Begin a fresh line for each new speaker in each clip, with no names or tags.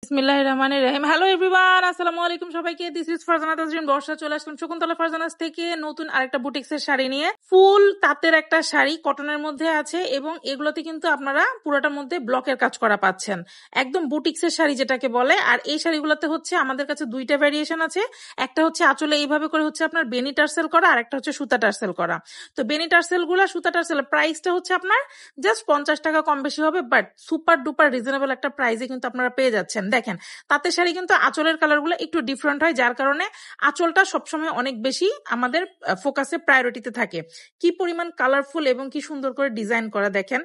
বিসমিল্লাহির রহমানির রহিম। Hello everyone, আসসালামু আলাইকুম সবাইকে। This is Farzana Tajrin. বর্ষা চলে আসলাম শকুন্তলা ফারজানাস থেকে নতুন আরেকটা বুটিক্সের শাড়ি নিয়ে। ফুল তাঁতের একটা শাড়ি, কটনের মধ্যে আছে এবং এগুলোতে কিন্তু আপনারা পুরোটার মধ্যে ব্লকের কাজ করা পাচ্ছেন, একদম বুটিক্সের শাড়ি যেটাকে বলে। আর এই শাড়িগুলোতে হচ্ছে আমাদের কাছে দুইটা ভ্যারিয়েশন আছে। একটা হচ্ছে আঁচলে এইভাবে করে হচ্ছে আপনার বেনি টার্সেল করা, আর একটা হচ্ছে সুতা টার্সেল করা। তো বেনি টার্সেল গুলা, সুতা টার্সেল প্রাইসটা হচ্ছে আপনার জাস্ট 50 টাকা কম বেশি হবে, বাট সুপার ডুপার রিজনেবল একটা প্রাইসে কিন্তু আপনারা পেয়ে যাচ্ছেন। দেখেন তাঁতের শাড়ি কিন্তু আঁচলের কালার গুলো একটু ডিফারেন্ট হয়, যার কারণে আঁচলটা সবসময় অনেক বেশি আমাদের ফোকাসে প্রায়োরিটিতে থাকে। কি পরিমাণ কালারফুল এবং কি সুন্দর করে ডিজাইন করা দেখেন।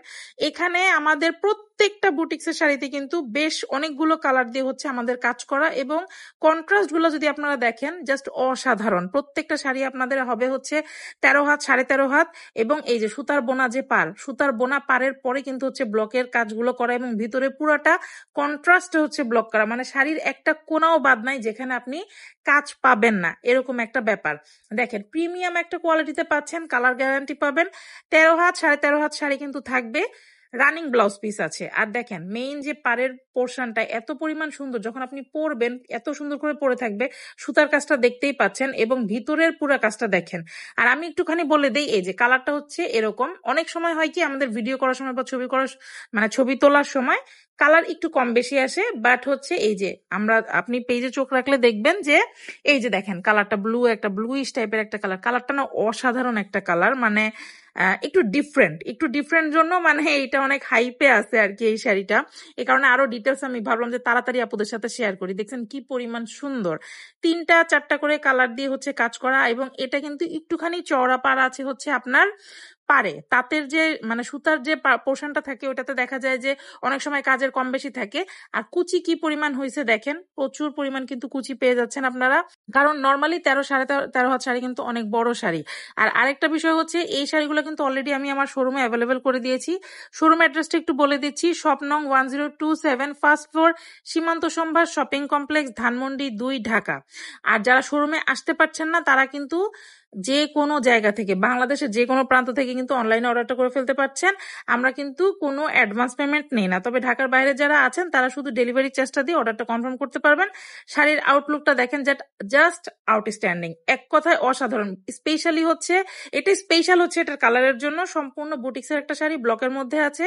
এখানে আমাদের প্রত্যেকটা বুটিক্সের শাড়িতে কিন্তু বেশ অনেকগুলো কালার দিয়ে হচ্ছে আমাদের কাজ করা, এবং কন্ট্রাস্ট গুলো যদি আপনারা দেখেন জাস্ট অসাধারণ। প্রত্যেকটা শাড়ি আপনাদের হবে হচ্ছে 13 হাত, 13.5 হাত, এবং এই যে সুতার বোনা যে পার, সুতার বোনা পারের পরে কিন্তু হচ্ছে ব্লকের কাজগুলো করা, এবং ভিতরে পুরোটা কন্ট্রাস্ট হচ্ছে ব্লক করা, মানে শাড়ির একটা কোনাও বাদ নাই যেখানে আপনি কাজ পাবেন না, এরকম একটা ব্যাপার। দেখেন প্রিমিয়াম একটা কোয়ালিটিতে পাচ্ছেন, কালার গ্যারান্টি পাবেন। 13 হাত 13.5 হাত শাড়ি কিন্তু থাকবে, রানিং ব্লাউজ পিস আছে। আর দেখেন মেইন যে পাড়ের পোর্শনটা এত পরিমাণ সুন্দর, যখন আপনি পরবেন এত সুন্দর করে পরে থাকবে। সুতার কাজটা দেখতেই পাচ্ছেন, এবং ভিতরের পুরো কাজটা দেখেন। আর আমি একটুখানি বলে দেই, এই যে কালারটা হচ্ছে এরকম। অনেক সময় হয় কি আমাদের ভিডিও করার সময় বা ছবি করার মানে ছবি তোলার সময় কালার একটু কম বেশি আসে, বাট হচ্ছে এই যে আপনি পেজে চোখ রাখলে দেখবেন যে এই যে দেখেন কালারটা একটা ব্লুইশ টাইপের একটা কালার। কালারটা না অসাধারণ একটা কালার, মানে একটু ডিফারেন্ট জন্য মানে এইটা অনেক হাইপে আছে আর কি এই শাড়িটা। এই কারণে আরো ডিটেলস আমি ভাবলাম যে তাড়াতাড়ি আপনাদের সাথে শেয়ার করি। দেখছেন কি পরিমাণ সুন্দর, 3টা 4টা করে কালার দিয়ে হচ্ছে কাজ করা, এবং এটা কিন্তু একটুখানি চওড়া পাড় আছে হচ্ছে আপনার পারে। তাঁতের যে মানে সুতার যে পোর্শনটা থাকে ওটাতে দেখা যায় যে অনেক সময় কাজের কম বেশি থাকে। আর কুচি কি পরিমাণ হয়েছে দেখেন, প্রচুর পরিমাণ কিন্তু কুচি পেয়ে যাচ্ছেন আপনারা, কারণ নর্মালি 13 হাত শাড়ি কিন্তু অনেক বড় শাড়ি। আর আরেকটা বিষয় হচ্ছে এই শাড়িগুলো কিন্তু অলরেডি আমি আমার শোরুমে অ্যাভেলেবেল করে দিয়েছি। শোরুম অ্যাড্রেসটা একটু বলে দিচ্ছি, শপ নং 1027, ফার্স্ট ফ্লোর, সীমান্ত সম্ভার শপিং কমপ্লেক্স, ধানমন্ডি 2, ঢাকা। আর যারা শোরুমে আসতে পারছেন না তারা কিন্তু যে কোনো জায়গা থেকে, বাংলাদেশের যে কোনো প্রান্ত থেকে কিন্তু অনলাইনে অর্ডারটা করে ফেলতে পারছেন। আমরা কিন্তু কোনো অ্যাডভান্স পেমেন্ট নেই না, তবে ঢাকার বাইরে যারা আছেন তারা শুধু ডেলিভারি চার্জটা দিয়ে অর্ডারটা কনফার্ম করতে পারবেন। শাড়ির আউটলুকটা দেখেন, জাস্ট আউটস্ট্যান্ডিং, এক কথায় অসাধারণ। স্পেশালি হচ্ছে স্পেশাল হচ্ছে এটার কালারের জন্য। সম্পূর্ণ বুটিক্সের একটা শাড়ি, ব্লকের মধ্যে আছে,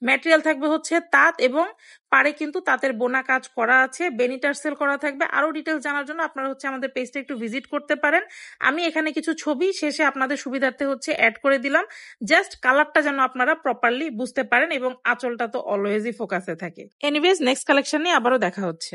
ম্যাটেরিয়াল থাকবে হচ্ছে তাঁত, এবং পারে কিন্তু তাঁতের বোনা কাজ করা আছে, বেনি টার্সেল করা থাকবে। আরো ডিটেলস জানার জন্য আপনারা হচ্ছে আমাদের পেজটা একটু ভিজিট করতে পারেন। আমি এখানে কিছু ছবি শেষে আপনাদের সুবিধার্থে হচ্ছে অ্যাড করে দিলাম, জাস্ট কালারটা যেন আপনারা প্রপারলি বুঝতে পারেন, এবং আঁচলটা তো অলওয়েজই ফোকাসে থাকে। এনিওয়েজ নেক্সট কালেকশন নিয়ে আবারও দেখা হচ্ছে।